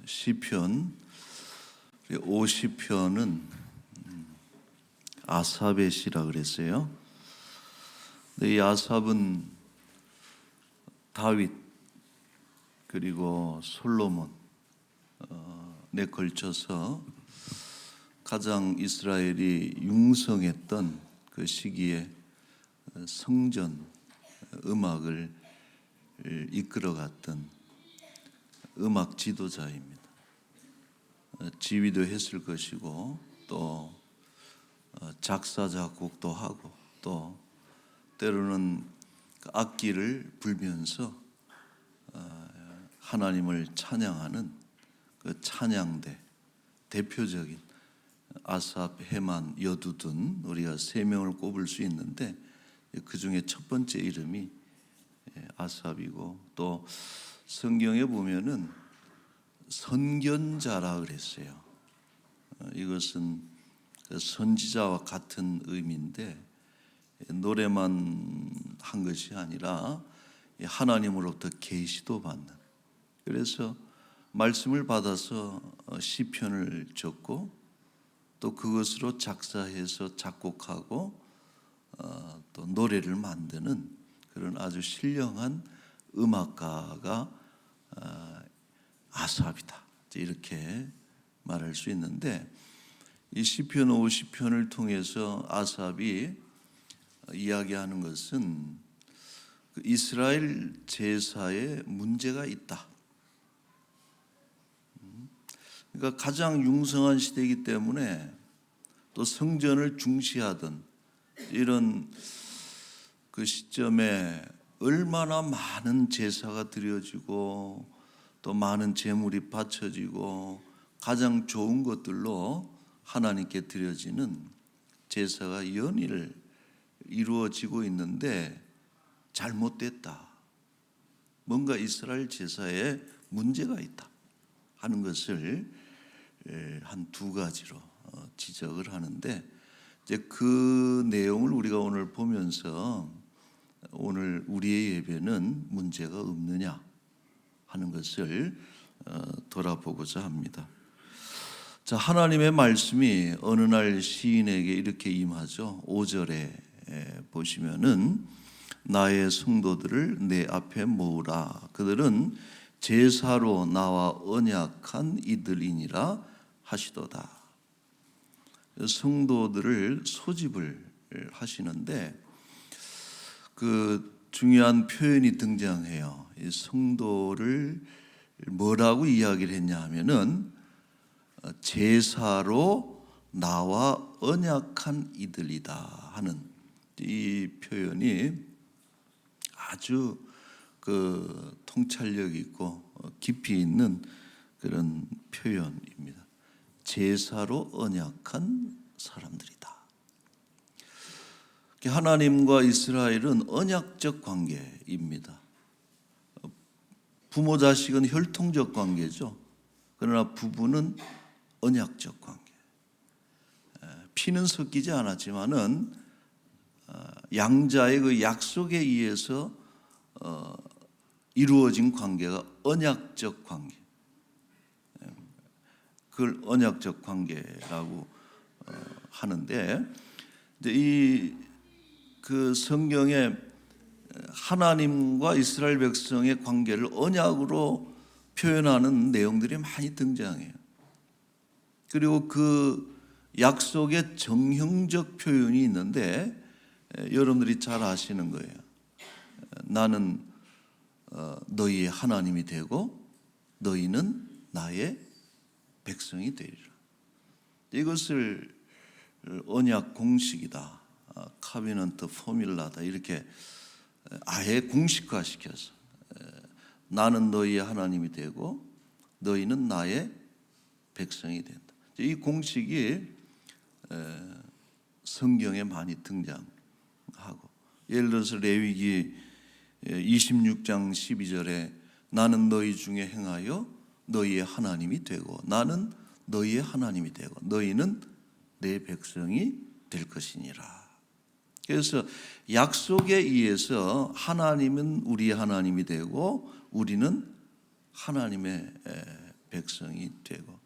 시편 50편은 아삽의 시라 그랬어요. 근데 이 아삽은 다윗 그리고 솔로몬에 걸쳐서 가장 이스라엘이 융성했던 그 시기에 성전 음악을 이끌어갔던 음악 지도자입니다. 지휘도 했을 것이고 또 작사 작곡도 하고 또 때로는 악기를 불면서 하나님을 찬양하는 그 찬양대 대표적인 아삽, 헤만, 여두둔 우리가 세 명을 꼽을 수 있는데 그 중에 첫 번째 이름이 아삽이고 또 성경에 보면은 선견자라 그랬어요. 이것은 선지자와 같은 의미인데 노래만 한 것이 아니라 하나님으로부터 계시도 받는, 그래서 말씀을 받아서 시편을 적고 또 그것으로 작사해서 작곡하고 또 노래를 만드는 그런 아주 신령한 음악가가 아삽이다, 이렇게 말할 수 있는데, 이 시편 50편을 통해서 아삽이 이야기하는 것은 이스라엘 제사에 문제가 있다. 그러니까 가장 융성한 시대이기 때문에 또 성전을 중시하던 이런 그 시점에 얼마나 많은 제사가 드려지고 또 많은 제물이 바쳐지고 가장 좋은 것들로 하나님께 드려지는 제사가 연일 이루어지고 있는데 잘못됐다, 뭔가 이스라엘 제사에 문제가 있다 하는 것을 한 두 가지로 지적을 하는데, 이제 그 내용을 우리가 오늘 보면서 오늘 우리의 예배는 문제가 없느냐 하는 것을 돌아보고자 합니다. 자, 하나님의 말씀이 어느 날 시인에게 이렇게 임하죠. 5절에 보시면은 나의 성도들을 내 앞에 모으라. 그들은 제사로 나와 언약한 이들이니라 하시도다. 성도들을 소집을 하시는데 그 중요한 표현이 등장해요. 이 성도를 뭐라고 이야기를 했냐 하면은 제사로 나와 언약한 이들이다 하는 이 표현이 아주 그 통찰력 있고 깊이 있는 그런 표현입니다. 제사로 언약한 사람들이다. 하나님과 이스라엘은 언약적 관계입니다. 부모 자식은 혈통적 관계죠. 그러나 부부는 언약적 관계. 피는 섞이지 않았지만은 양자의 그 약속에 의해서 이루어진 관계가 언약적 관계. 그걸 언약적 관계라고 하는데, 이제 그 성경에 하나님과 이스라엘 백성의 관계를 언약으로 표현하는 내용들이 많이 등장해요. 그리고 그 약속의 정형적 표현이 있는데 여러분들이 잘 아시는 거예요. 나는 너희의 하나님이 되고 너희는 나의 백성이 되리라. 이것을 언약 공식이다, 카비넌트 포뮬라다, 이렇게 아예 공식화시켜서 나는 너희의 하나님이 되고 너희는 나의 백성이 된다. 이 공식이 성경에 많이 등장하고, 예를 들어서 레위기 26장 12절에 나는 너희 중에 행하여 너희의 하나님이 되고 나는 너희의 하나님이 되고 너희는 내 백성이 될 것이니라. 그래서 약속에 의해서 하나님은 우리의 하나님이 되고 우리는 하나님의 백성이 되고,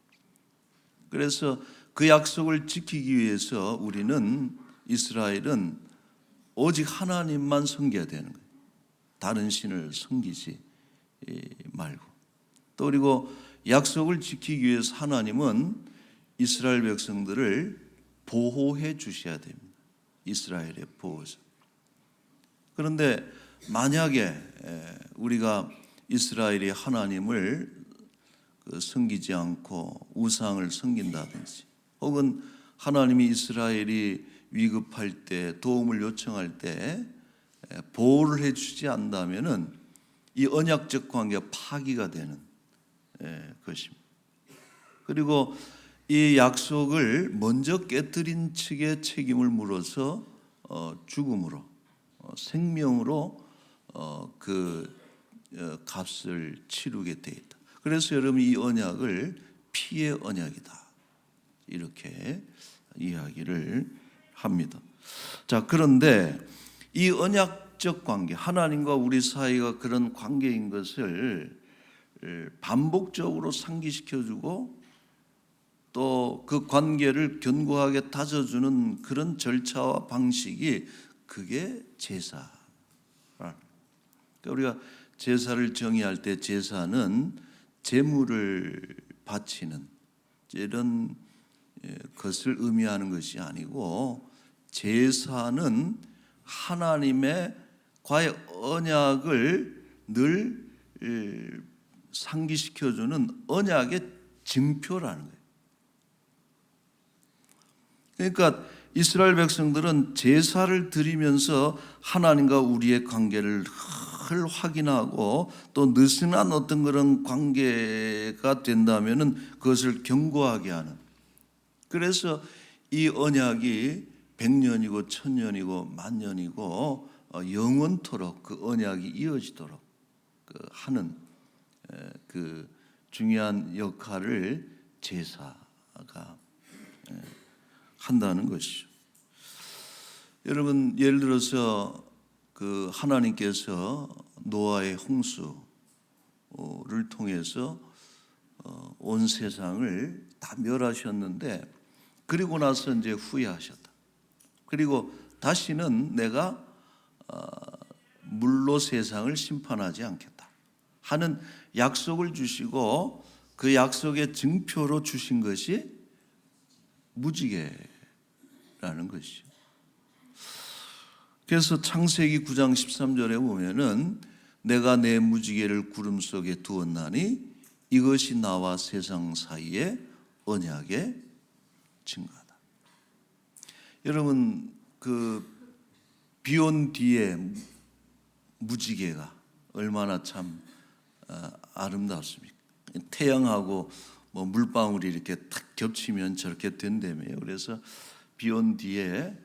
그래서 그 약속을 지키기 위해서 우리는, 이스라엘은 오직 하나님만 섬겨야 되는 거예요. 다른 신을 섬기지 말고. 또 그리고 약속을 지키기 위해서 하나님은 이스라엘 백성들을 보호해 주셔야 됩니다. 이스라엘의 보호자. 그런데 만약에 우리가 이스라엘이 하나님을 섬기지 않고 우상을 섬긴다든지, 혹은 하나님이 이스라엘이 위급할 때, 도움을 요청할 때 보호를 해주지 않는다면은 이 언약적 관계가 파기가 되는 것입니다. 그리고 이 약속을 먼저 깨뜨린 측의 책임을 물어서 죽음으로, 생명으로 그 값을 치르게 돼 있다. 그래서 여러분, 이 언약을 피의 언약이다, 이렇게 이야기를 합니다. 자, 그런데 이 언약적 관계, 하나님과 우리 사이가 그런 관계인 것을 반복적으로 상기시켜주고 또 그 관계를 견고하게 다져주는 그런 절차와 방식이, 그게 제사. 그러니까 우리가 제사를 정의할 때 제사는 제물을 바치는 이런 것을 의미하는 것이 아니고, 제사는 하나님의 과의 언약을 늘 상기시켜주는 언약의 증표라는 거예요. 그러니까 이스라엘 백성들은 제사를 드리면서 하나님과 우리의 관계를 확인하고, 또 느슨한 어떤 그런 관계가 된다면은 그것을 견고하게 하는, 그래서 이 언약이 100년이고 1000년이고 만년이고 영원토록 그 언약이 이어지도록 하는 그 중요한 역할을 제사가 한다는 것이죠. 여러분, 예를 들어서 그 하나님께서 노아의 홍수를 통해서 온 세상을 다 멸하셨는데, 그리고 나서 이제 후회하셨다. 그리고 다시는 내가 물로 세상을 심판하지 않겠다 하는 약속을 주시고, 그 약속의 증표로 주신 것이 무지개라는 것이죠. 그래서 창세기 9장 13절에 보면은 내가 내 무지개를 구름 속에 두었나니 이것이 나와 세상 사이의 언약의 증거다. 여러분, 그 비온 뒤에 무지개가 얼마나 참 아름답습니까? 태양하고 뭐 물방울이 이렇게 탁 겹치면 저렇게 된다며요. 그래서 비온 뒤에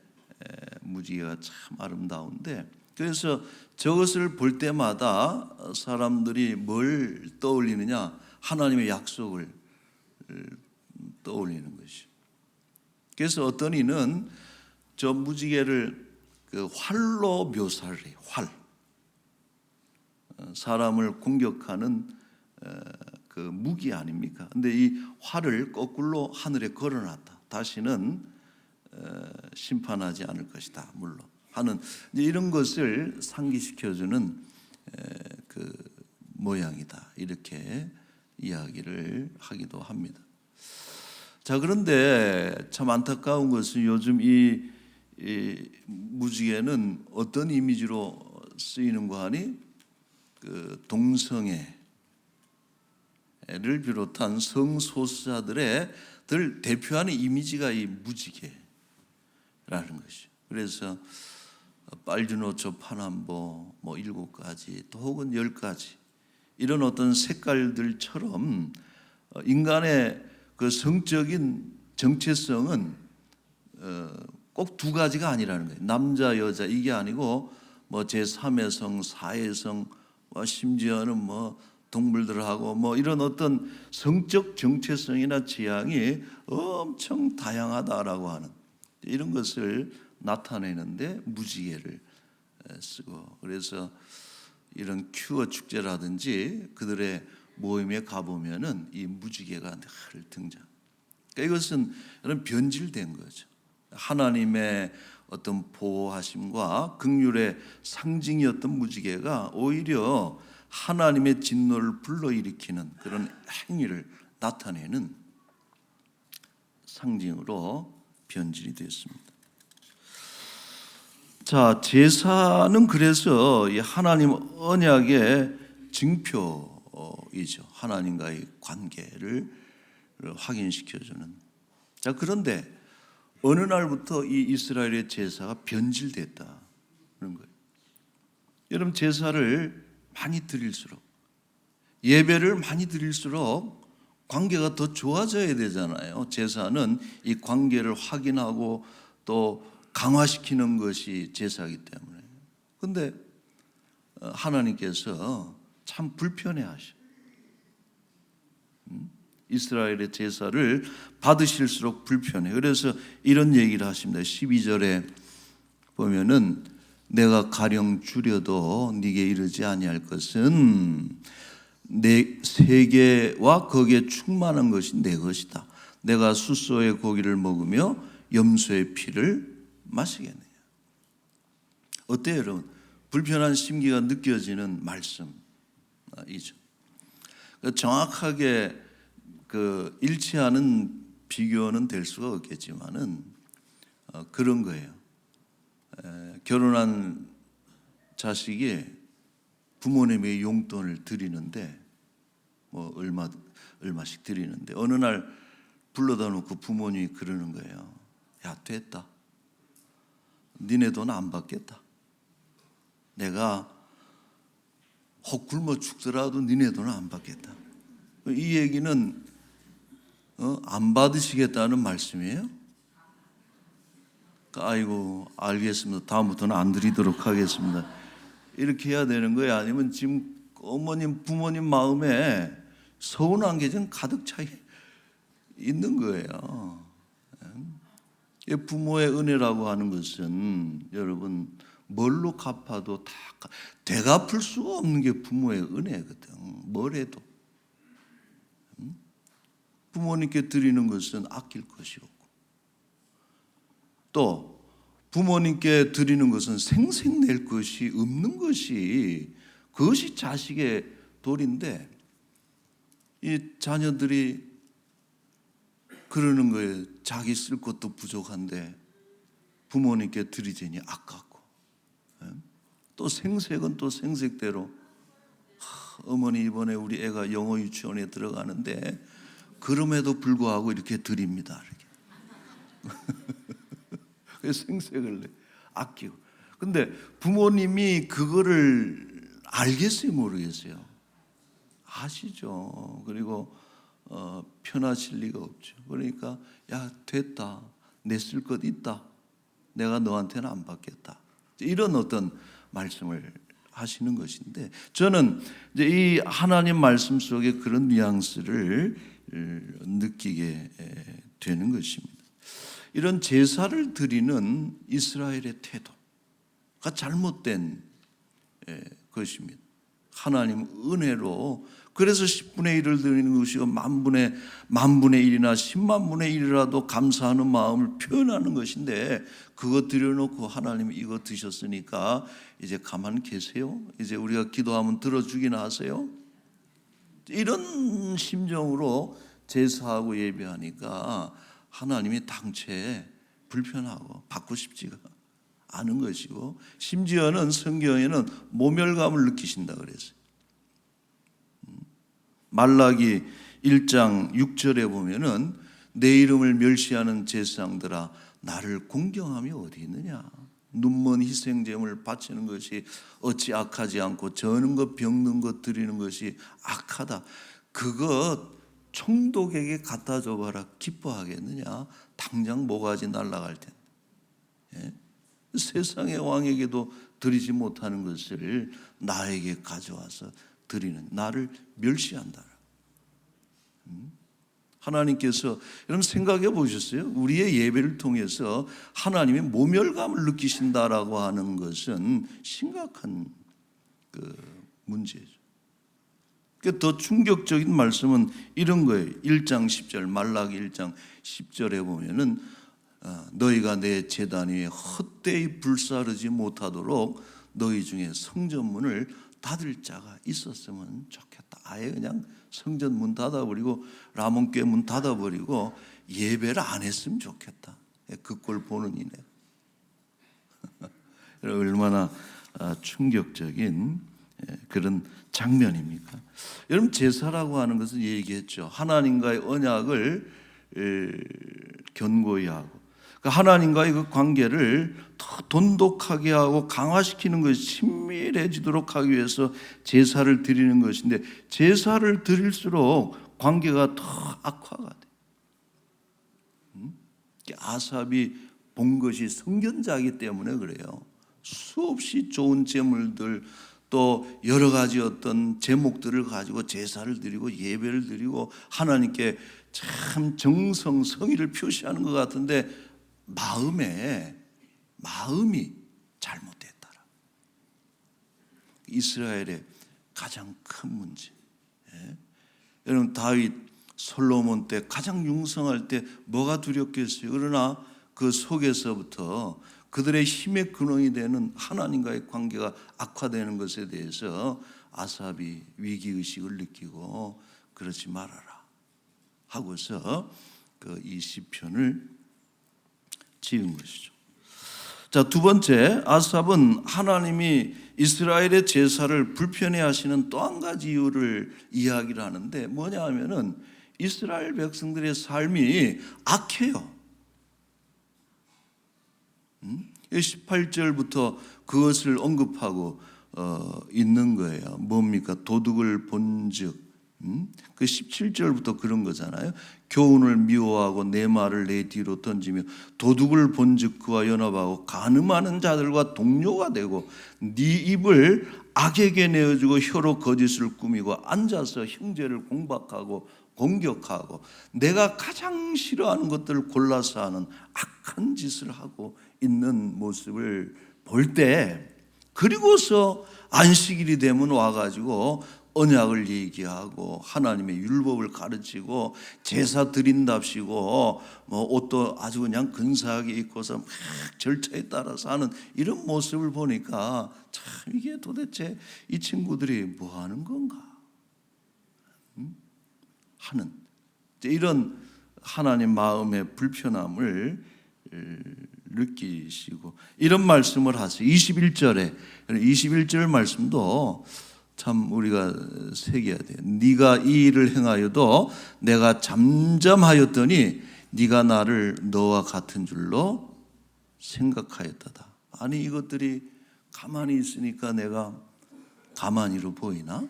무지개가 참 아름다운데, 그래서 저것을 볼 때마다 사람들이 뭘 떠올리느냐? 하나님의 약속을 떠올리는 것이죠. 그래서 어떤 이는 저 무지개를 그 활로 묘사를 해요. 활. 사람을 공격하는 그 무기 아닙니까? 근데 이 활을 거꾸로 하늘에 걸어놨다. 다시는 심판하지 않을 것이다, 물론 하는 이런 것을 상기시켜주는 그 모양이다, 이렇게 이야기를 하기도 합니다. 자, 그런데 참 안타까운 것은 요즘 이 무지개는 어떤 이미지로 쓰이는가 하니, 그 동성애를 비롯한 성소수자들의 들 대표하는 이미지가 이 무지개라는 것이죠. 그래서 빨주노초 파남보 뭐 7가지 또 혹은 10가지 이런 어떤 색깔들처럼 인간의 그 성적인 정체성은 꼭 2가지가 아니라는 거예요. 남자 여자 이게 아니고 뭐 제3의 성, 4의 성, 심지어는 뭐 동물들하고 뭐 이런 어떤 성적 정체성이나 지향이 엄청 다양하다라고 하는 이런 것을 나타내는데 무지개를 쓰고, 그래서 이런 큐어 축제라든지 그들의 모임에 가보면은 이 무지개가 늘 등장. 그러니까 이것은 이런 변질된 거죠. 하나님의 어떤 보호하심과 긍휼의 상징이었던 무지개가 오히려 하나님의 진노를 불러일으키는 그런 행위를 나타내는 상징으로 변질이 됐습니다. 자, 제사는 그래서 이 하나님 언약의 증표이죠. 하나님과의 관계를 확인시켜주는. 자, 그런데 어느 날부터 이 이스라엘의 제사가 변질됐다는 거예요. 여러분, 제사를 많이 드릴수록, 예배를 많이 드릴수록 관계가 더 좋아져야 되잖아요. 제사는 이 관계를 확인하고 또 강화시키는 것이 제사이기 때문에. 그런데 하나님께서 참 불편해하셔. 이스라엘의 제사를 받으실수록 불편해. 그래서 이런 얘기를 하십니다. 12절에 보면은 내가 가령 줄여도 네게 이르지 아니할 것은 내 세계와 거기에 충만한 것이 내 것이다. 내가 숫소의 고기를 먹으며 염소의 피를 마시겠느냐. 어때요, 여러분? 불편한 심기가 느껴지는 말씀이죠. 정확하게 일치하는 비교는 될 수가 없겠지만은 그런 거예요. 결혼한 자식이 부모님의 용돈을 드리는데 뭐 얼마씩 드리는데 어느 날 불러다 놓고 부모님이 그러는 거예요. 야, 됐다. 니네 돈 안 받겠다. 내가 혹 굶어 죽더라도 니네 돈은 안 받겠다. 이 얘기는 안 받으시겠다는 말씀이에요? 아이고, 알겠습니다. 다음부터는 안 드리도록 하겠습니다. 이렇게 해야 되는 거예요? 아니면 지금 어머님, 부모님 마음에 서운한 게 좀 가득 차 있는 거예요. 부모의 은혜라고 하는 것은 여러분 뭘로 갚아도 다 되갚을 수가 없는 게 부모의 은혜거든. 뭘 해도. 부모님께 드리는 것은 아낄 것이 없고 또 부모님께 드리는 것은 생색낼 것이 없는 것이 그것이 자식의 도리인데 이 자녀들이 그러는 거예요. 자기 쓸 것도 부족한데 부모님께 드리자니 아깝고 또 생색은 또 생색대로 어머니 이번에 우리 애가 영어 유치원에 들어가는데 그럼에도 불구하고 이렇게 드립니다. 이렇게 생색을 내 아끼고. 근데 부모님이 그거를 알겠어요, 모르겠어요? 아시죠. 그리고 편하실 리가 없죠. 그러니까 야, 됐다. 내 쓸 것 있다. 내가 너한테는 안 받겠다. 이런 어떤 말씀을 하시는 것인데 저는 이제 이 하나님 말씀 속에 그런 뉘앙스를 느끼게 되는 것입니다. 이런 제사를 드리는 이스라엘의 태도가 잘못된 것입니다. 하나님 은혜로 그래서 10분의 1을 드리는 것이고 만분의 1이나 10만 분의 1이라도 감사하는 마음을 표현하는 것인데 그거 드려놓고 하나님 이거 드셨으니까 이제 가만 계세요? 이제 우리가 기도하면 들어주기나 하세요? 이런 심정으로 제사하고 예배하니까 하나님이 당최 불편하고 받고 싶지가 않은 것이고 심지어는 성경에는 모멸감을 느끼신다 그랬어요. 말라기 1장 6절에 보면은 내 이름을 멸시하는 제사장들아 나를 공경함이 어디 있느냐. 눈먼 희생제물을 바치는 것이 어찌 악하지 않고 저는 것 병든 것 드리는 것이 악하다. 그것 총독에게 갖다 줘봐라. 기뻐하겠느냐. 당장 모가지 날아갈 텐데. 예? 세상의 왕에게도 드리지 못하는 것을 나에게 가져와서 드리는 나를 멸시한다. 하나님께서 여러분 생각해 보셨어요? 우리의 예배를 통해서 하나님의 모멸감을 느끼신다라고 하는 것은 심각한 문제죠. 더 충격적인 말씀은 이런 거예요. 1장 10절, 말라기 1장 10절에 보면은 너희가 내 제단 위에 헛되이 불사르지 못하도록 너희 중에 성전문을 닫을 자가 있었으면 좋겠다. 아예 그냥 성전 문 닫아버리고 라몬교회 문 닫아버리고 예배를 안 했으면 좋겠다. 그 꼴 보는 이네. 얼마나 충격적인 그런 장면입니까? 여러분, 제사라고 하는 것은 얘기했죠. 하나님과의 언약을 견고히 하고 하나님과의 그 관계를 더 돈독하게 하고 강화시키는 것이 친밀해지도록 하기 위해서 제사를 드리는 것인데, 제사를 드릴수록 관계가 더 악화가 돼. 아삽이 본 것이 선견자이기 때문에 그래요. 수없이 좋은 제물들, 또 여러 가지 어떤 제목들을 가지고 제사를 드리고 예배를 드리고 하나님께 참 정성, 성의를 표시하는 것 같은데 마음이 잘못됐더라. 이스라엘의 가장 큰 문제. 여러분, 다윗, 솔로몬 때 가장 융성할 때 뭐가 두렵겠어요? 그러나 그 속에서부터 그들의 힘의 근원이 되는 하나님과의 관계가 악화되는 것에 대해서 아삽이 위기의식을 느끼고 그러지 말아라 하고서 이 시편을 지은 것이죠. 자, 두 번째, 아삽은 하나님이 이스라엘의 제사를 불편해 하시는 또 한 가지 이유를 이야기를 하는데 뭐냐 하면은 이스라엘 백성들의 삶이 악해요. 18절부터 그것을 언급하고 있는 거예요. 뭡니까? 도둑을 본즉, 그 17절부터 그런 거잖아요. 교훈을 미워하고 내 말을 내 뒤로 던지며 도둑을 본즉 그와 연합하고 간음하는 자들과 동료가 되고 네 입을 악에게 내어주고 혀로 거짓을 꾸미고 앉아서 형제를 공박하고 공격하고 내가 가장 싫어하는 것들을 골라서 하는 악한 짓을 하고 있는 모습을 볼 때, 그리고서 안식일이 되면 와가지고 언약을 얘기하고 하나님의 율법을 가르치고 제사 드린답시고 뭐 옷도 아주 그냥 근사하게 입고서 막 절차에 따라서 하는 이런 모습을 보니까 참 이게 도대체 이 친구들이 뭐 하는 건가 하는 이런 하나님 마음의 불편함을 느끼시고 이런 말씀을 하세요. 21절 말씀도 참 우리가 새겨야 돼요. 네가 이 일을 행하여도 내가 잠잠하였더니 네가 나를 너와 같은 줄로 생각하였다다. 아니, 이것들이 가만히 있으니까 내가 가만히로 보이나?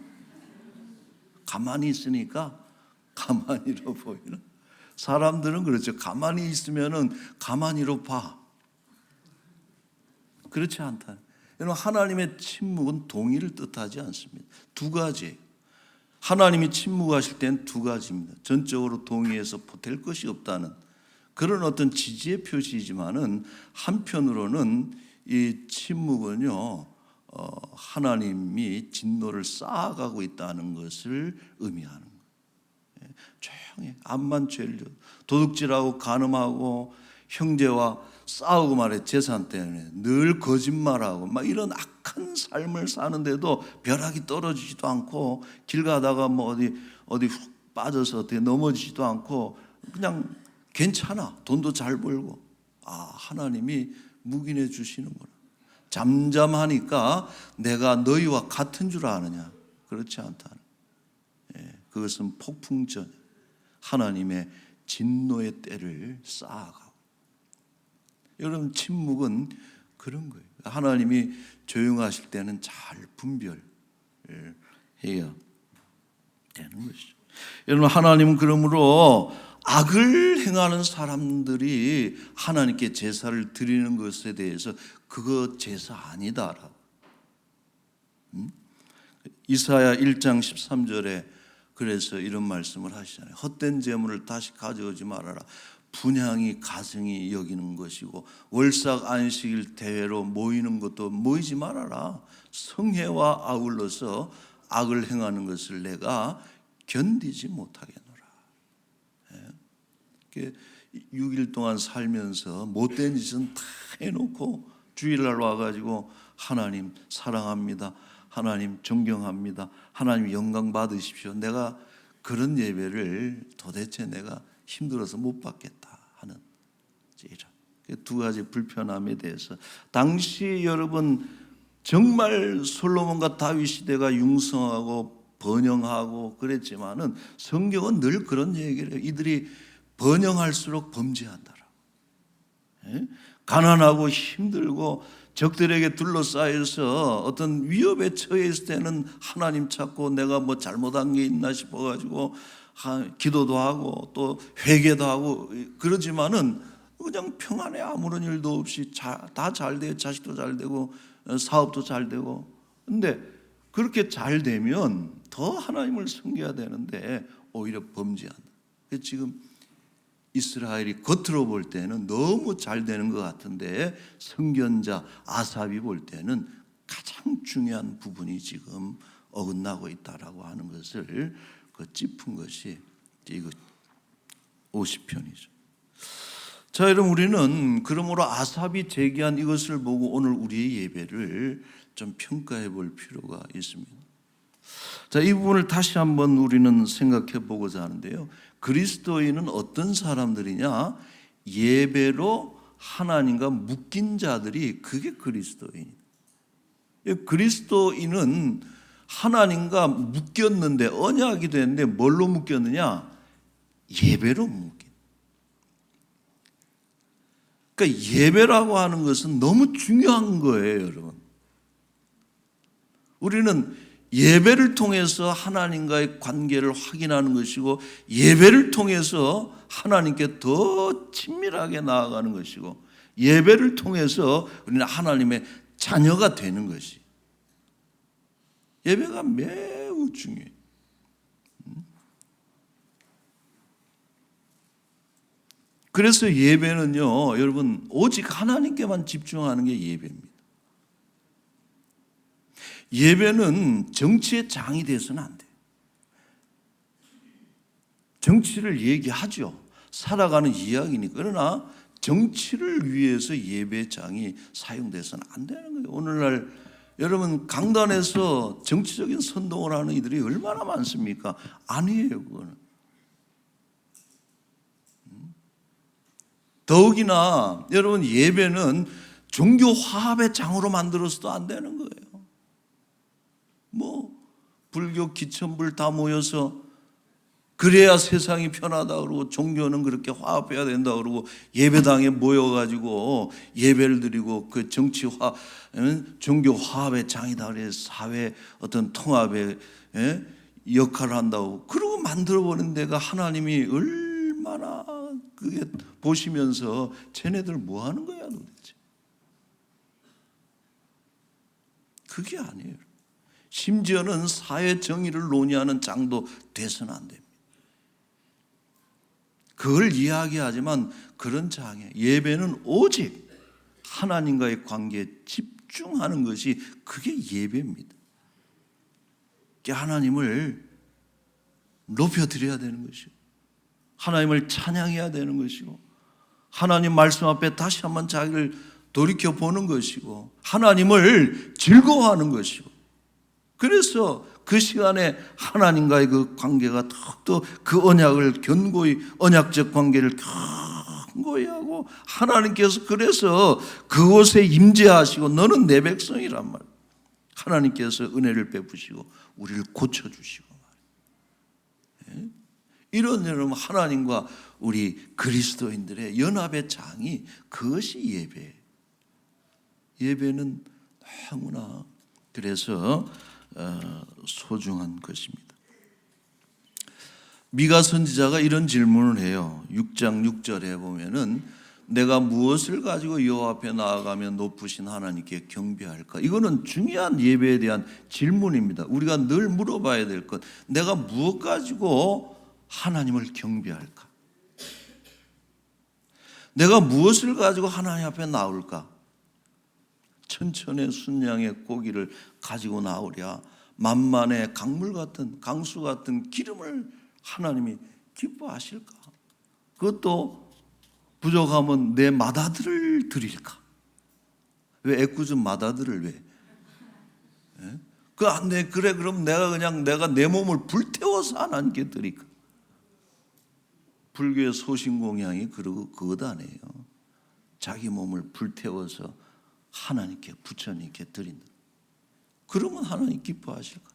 가만히 있으니까 가만히로 보이나? 사람들은 그렇죠. 가만히 있으면은 가만히로 봐. 그렇지 않다. 여러분, 하나님의 침묵은 동의를 뜻하지 않습니다. 두 가지. 하나님이 침묵하실 때는 두 가지입니다. 전적으로 동의해서 보탤 것이 없다는 그런 어떤 지지의 표시이지만은 한편으로는 이 침묵은요, 하나님이 진노를 쌓아가고 있다는 것을 의미하는 거예요. 조용히 암만 죄를 도둑질하고 간음하고 형제와 싸우고 말해 재산 때문에 늘 거짓말하고 막 이런 악한 삶을 사는데도 벼락이 떨어지지도 않고 길 가다가 뭐 어디 훅 빠져서 어떻게 넘어지지도 않고 그냥 괜찮아. 돈도 잘 벌고. 하나님이 묵인해 주시는구나. 잠잠하니까 내가 너희와 같은 줄 아느냐? 그렇지 않다는. 그것은 폭풍전, 하나님의 진노의 때를 쌓아가고. 여러분, 침묵은 그런 거예요. 하나님이 조용하실 때는 잘 분별해야 되는 것이죠. 여러분, 하나님은 그러므로 악을 행하는 사람들이 하나님께 제사를 드리는 것에 대해서 그거 제사 아니다라고. 이사야 1장 13절에 그래서 이런 말씀을 하시잖아요. 헛된 재물을 다시 가져오지 말아라. 분향이 가증이 여기는 것이고 월삭 안식일 대회로 모이는 것도 모이지 말아라. 성회와 아울러서 악을 행하는 것을 내가 견디지 못하겠노라. 6일 동안 살면서 못된 짓은 다 해놓고 주일날 와가지고 하나님 사랑합니다, 하나님 존경합니다, 하나님 영광 받으십시오, 내가 그런 예배를 도대체 내가 힘들어서 못 받겠다 하는 이런 두 가지 불편함에 대해서 당시 여러분 정말 솔로몬과 다윗 시대가 융성하고 번영하고 그랬지만은 성경은 늘 그런 얘기를 해요. 이들이 번영할수록 범죄한다라. 가난하고 힘들고 적들에게 둘러싸여서 어떤 위협에 처해 있을 때는 하나님 찾고 내가 뭐 잘못한 게 있나 싶어가지고 기도도 하고 또 회개도 하고 그러지만은 그냥 평안해. 아무런 일도 없이 다 잘 돼요. 자식도 잘 되고 사업도 잘 되고. 근데 그렇게 잘 되면 더 하나님을 섬겨야 되는데 오히려 범죄한다. 지금 이스라엘이 겉으로 볼 때는 너무 잘 되는 것 같은데 선견자 아삽이 볼 때는 가장 중요한 부분이 지금 어긋나고 있다라고 하는 것을 짚은 것이 이거 50편이죠. 자, 여러분 우리는 그러므로 아삽이 제기한 이것을 보고 오늘 우리의 예배를 좀 평가해 볼 필요가 있습니다. 자, 이 부분을 다시 한번 우리는 생각해 보고자 하는데요. 그리스도인은 어떤 사람들이냐? 예배로 하나님과 묶인 자들이 그게 그리스도인. 그리스도인은 하나님과 묶였는데 언약이 됐는데 뭘로 묶였느냐? 예배로 묶인. 그러니까 예배라고 하는 것은 너무 중요한 거예요, 여러분. 우리는 예배를 통해서 하나님과의 관계를 확인하는 것이고 예배를 통해서 하나님께 더 친밀하게 나아가는 것이고 예배를 통해서 우리는 하나님의 자녀가 되는 것이 예배가 매우 중요해요. 그래서 예배는요, 여러분 오직 하나님께만 집중하는 게 예배입니다. 예배는 정치의 장이 돼서는 안 돼요. 정치를 얘기하죠. 살아가는 이야기니까. 그러나 정치를 위해서 예배 장이 사용돼서는 안 되는 거예요. 오늘날 여러분 강단에서 정치적인 선동을 하는 이들이 얼마나 많습니까? 아니에요, 그거는. 더욱이나 여러분 예배는 종교 화합의 장으로 만들어서도 안 되는 거예요. 뭐 불교 기천불 다 모여서 그래야 세상이 편하다 그러고 종교는 그렇게 화합해야 된다 그러고 예배당에 모여가지고 예배를 드리고 그 정치화 종교 화합의 장이다 그래서 사회 어떤 통합의 역할을 한다고 그러고 만들어버린 데가 하나님이 얼마나 그게 보시면서 쟤네들 뭐 하는 거야 도대체. 그게 아니에요. 심지어는 사회 정의를 논의하는 장도 돼서는 안 됩니다. 그걸 이야기하지만 그런 장에 예배는 오직 하나님과의 관계에 집중하는 것이 그게 예배입니다. 하나님을 높여드려야 되는 것이고 하나님을 찬양해야 되는 것이고 하나님 말씀 앞에 다시 한번 자기를 돌이켜보는 것이고 하나님을 즐거워하는 것이고 그래서 그 시간에 하나님과의 그 관계가 더욱더 그 언약을 견고히 언약적 관계를 견고히 하고 하나님께서 그래서 그곳에 임재하시고 너는 내 백성이란 말 하나님께서 은혜를 베푸시고 우리를 고쳐주시고 이런 여러분 하나님과 우리 그리스도인들의 연합의 장이 그것이 예배예요. 예배는 너무나 그래서 소중한 것입니다. 미가 선지자가 이런 질문을 해요. 6장 6절에 보면은 내가 무엇을 가지고 여호와 앞에 나아가며 높으신 하나님께 경배할까? 이거는 중요한 예배에 대한 질문입니다. 우리가 늘 물어봐야 될 것. 내가 무엇 가지고 하나님을 경배할까? 내가 무엇을 가지고 하나님 앞에 나올까? 천천의 순양의 고기를 가지고 나오랴? 만만의 강물 같은, 강수 같은 기름을 하나님이 기뻐하실까? 그것도 부족하면 내 맏아들을 드릴까? 왜 애꿎은 맏아들을 왜? 그래, 그럼 내가 내 몸을 불태워서 하나님께 드릴까? 불교의 소신공양이 그것 아니에요. 자기 몸을 불태워서 하나님께, 부처님께 드린다. 그러면 하나님 기뻐하실까?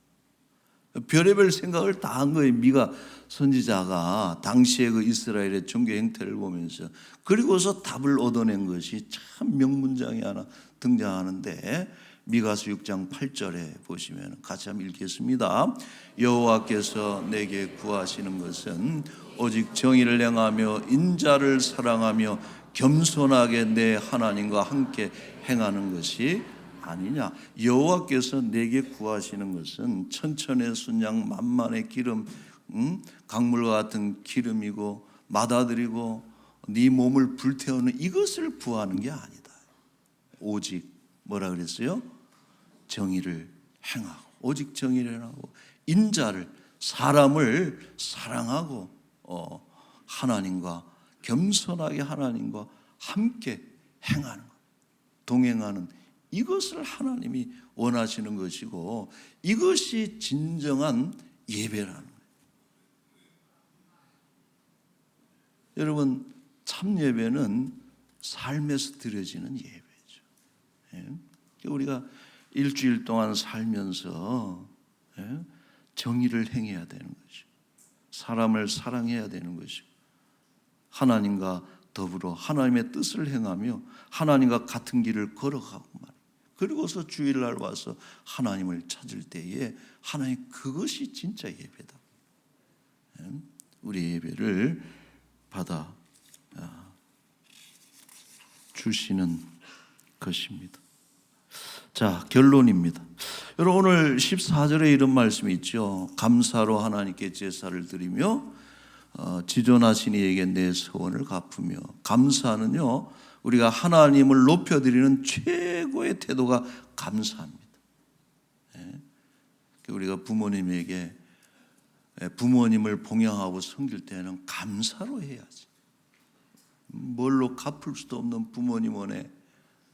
별의별 생각을 다 한 거예요. 미가 선지자가 당시의 그 이스라엘의 종교 행태를 보면서, 그리고서 답을 얻어낸 것이 참 명문장이 하나 등장하는데, 미가서 6장 8절에 보시면 같이 한번 읽겠습니다. 여호와께서 내게 구하시는 것은 오직 정의를 행하며 인자를 사랑하며 겸손하게 내 하나님과 함께 행하는 것이 아니냐. 여호와께서 내게 구하시는 것은 천천의 순양 만만의 기름, 강물과 같은 기름이고 맏아들이고 네 몸을 불태우는 이것을 구하는 게 아니다. 오직 뭐라 그랬어요? 정의를 행하고, 오직 정의를 행하고 인자를, 사람을 사랑하고 하나님과 겸손하게 하나님과 함께 행하는 것, 동행하는 이것을 하나님이 원하시는 것이고, 이것이 진정한 예배라는 거예요. 여러분, 참 예배는 삶에서 드려지는 예배죠. 우리가 일주일 동안 살면서 정의를 행해야 되는 것이고, 사람을 사랑해야 되는 것이고, 하나님과 더불어 하나님의 뜻을 행하며 하나님과 같은 길을 걸어가고 말이에요. 그리고서 주일날 와서 하나님을 찾을 때에 하나님, 그것이 진짜 예배다. 우리 예배를 받아 주시는 것입니다. 자, 결론입니다. 여러분, 오늘 14절에 이런 말씀이 있죠. 감사로 하나님께 제사를 드리며 지존하신 이에게 내 소원을 갚으며. 감사는요, 우리가 하나님을 높여드리는 최고의 태도가 감사합니다. 우리가 부모님에게, 부모님을 봉양하고 섬길 때는 감사로 해야지. 뭘로 갚을 수도 없는 부모님 원에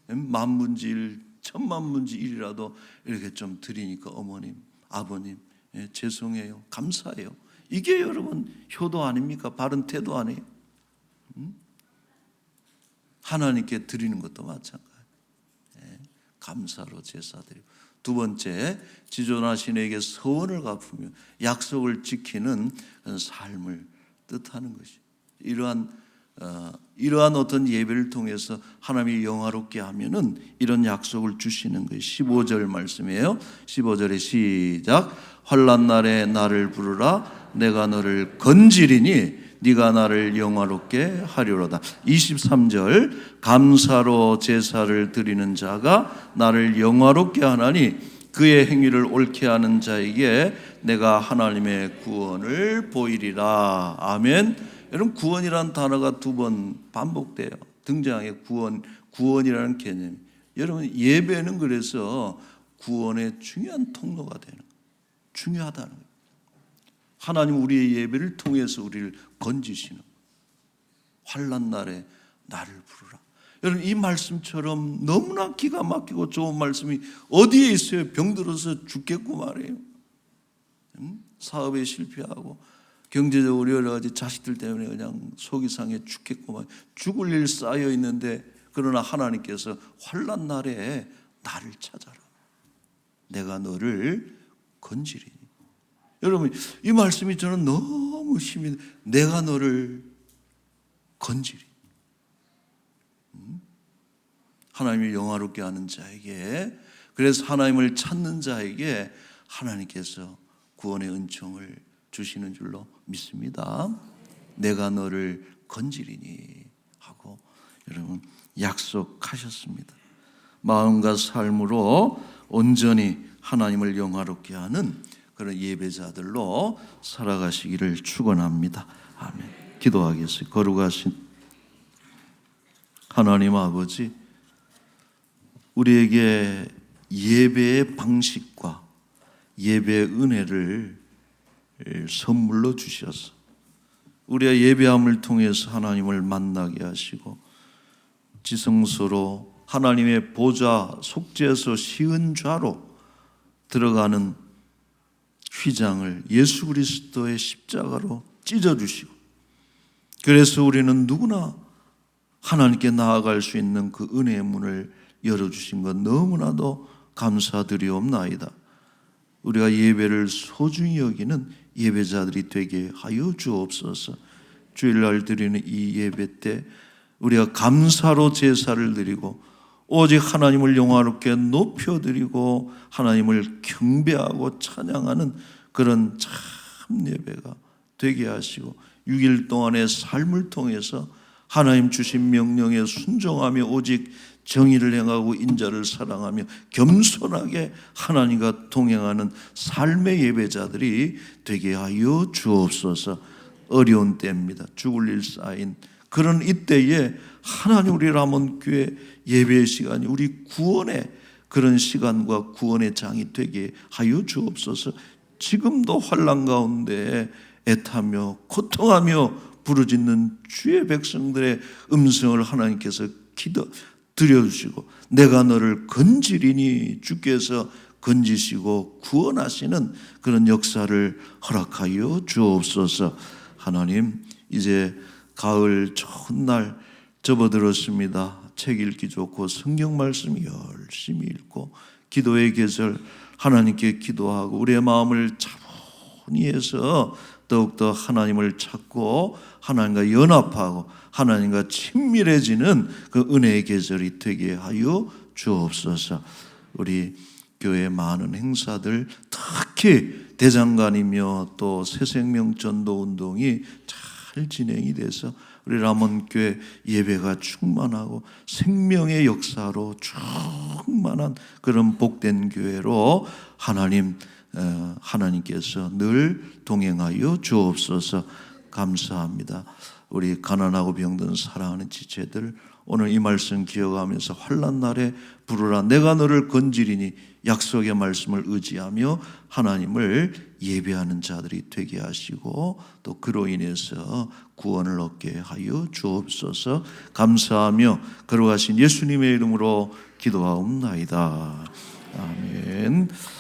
만분지일, 천만분지일이라도 이렇게 좀 드리니까 어머님, 아버님, 죄송해요, 감사해요. 이게 여러분 효도 아닙니까? 바른 태도 아니에요? 하나님께 드리는 것도 마찬가지. 감사로 제사드리고. 두 번째, 지존하신 이에게 소원을 갚으며 약속을 지키는 삶을 뜻하는 것이. 이러한 어떤 예배를 통해서 하나님이 영화롭게 하면은 이런 약속을 주시는 거예요. 15절 말씀이에요. 15절에 시작. 환난 날에 나를 부르라. 내가 너를 건지리니 네가 나를 영화롭게 하리로다. 23절. 감사로 제사를 드리는 자가 나를 영화롭게 하나니 그의 행위를 옳게 하는 자에게 내가 하나님의 구원을 보이리라. 아멘. 여러분, 구원이라는 단어가 두 번 반복돼요. 등장해. 구원이라는 개념이. 여러분, 예배는 그래서 구원의 중요한 통로가 되는 거예요. 중요하다는 거예요. 하나님 우리의 예배를 통해서 우리를 건지시는, 환난 날에 나를 부르라. 여러분, 이 말씀처럼 너무나 기가 막히고 좋은 말씀이 어디에 있어요? 병들어서 죽겠고 말이에요. 사업에 실패하고 경제적으로 여러 가지 자식들 때문에 그냥 속이 상해 죽겠고 죽을 일 쌓여 있는데, 그러나 하나님께서 환난 날에 나를 찾아라. 내가 너를 건지리니. 여러분, 이 말씀이 저는 너무 힘이, 내가 너를 건지리. 하나님이 영화롭게 하는 자에게, 그래서 하나님을 찾는 자에게 하나님께서 구원의 은총을 주시는 줄로 믿습니다. 내가 너를 건지리니 하고 여러분 약속하셨습니다. 마음과 삶으로 온전히 하나님을 영화롭게 하는 그런 예배자들로 살아가시기를 축원합니다. 아멘. 기도하겠습니다. 거룩하신 하나님 아버지, 우리에게 예배의 방식과 예배 은혜를 선물로 주셔서 우리가 예배함을 통해서 하나님을 만나게 하시고 지성소로 하나님의 보좌 속죄소 시은좌로 들어가는 휘장을 예수 그리스도의 십자가로 찢어주시고, 그래서 우리는 누구나 하나님께 나아갈 수 있는 그 은혜의 문을 열어주신 것 너무나도 감사드리옵나이다. 우리가 예배를 소중히 여기는 예배자들이 되게 하여 주옵소서. 주일날 드리는 이 예배 때 우리가 감사로 제사를 드리고 오직 하나님을 영화롭게 높여드리고 하나님을 경배하고 찬양하는 그런 참 예배가 되게 하시고 6일 동안의 삶을 통해서 하나님 주신 명령에 순종하며 오직 정의를 행하고 인자를 사랑하며 겸손하게 하나님과 동행하는 삶의 예배자들이 되게 하여 주옵소서. 어려운 때입니다. 죽을 일 쌓인 그런 이때에 하나님 우리 람원교회 예배의 시간이 우리 구원의 그런 시간과 구원의 장이 되게 하여 주옵소서. 지금도 환난 가운데 애타며 고통하며 부르짖는 주의 백성들의 음성을 하나님께서 드려주시고 내가 너를 건지리니 주께서 건지시고 구원하시는 그런 역사를 허락하여 주옵소서. 하나님, 이제 가을 좋은 날 접어들었습니다. 책 읽기 좋고 성경 말씀 열심히 읽고 기도의 계절 하나님께 기도하고 우리의 마음을 차분히 해서 더욱더 하나님을 찾고 하나님과 연합하고 하나님과 친밀해지는 그 은혜의 계절이 되게 하여 주옵소서. 우리 교회 많은 행사들 특히 대장간이며 또 새생명 전도 운동이 잘 진행이 돼서 우리 람원교회 예배가 충만하고 생명의 역사로 충만한 그런 복된 교회로 하나님께서 늘 동행하여 주옵소서. 감사합니다. 우리 가난하고 병든 사랑하는 지체들 오늘 이 말씀 기억하면서 환난 날에 부르라 내가 너를 건지리니 약속의 말씀을 의지하며 하나님을 예배하는 자들이 되게 하시고 또 그로 인해서 구원을 얻게 하여 주옵소서. 감사하며 걸어가신 예수님의 이름으로 기도하옵나이다. 아멘.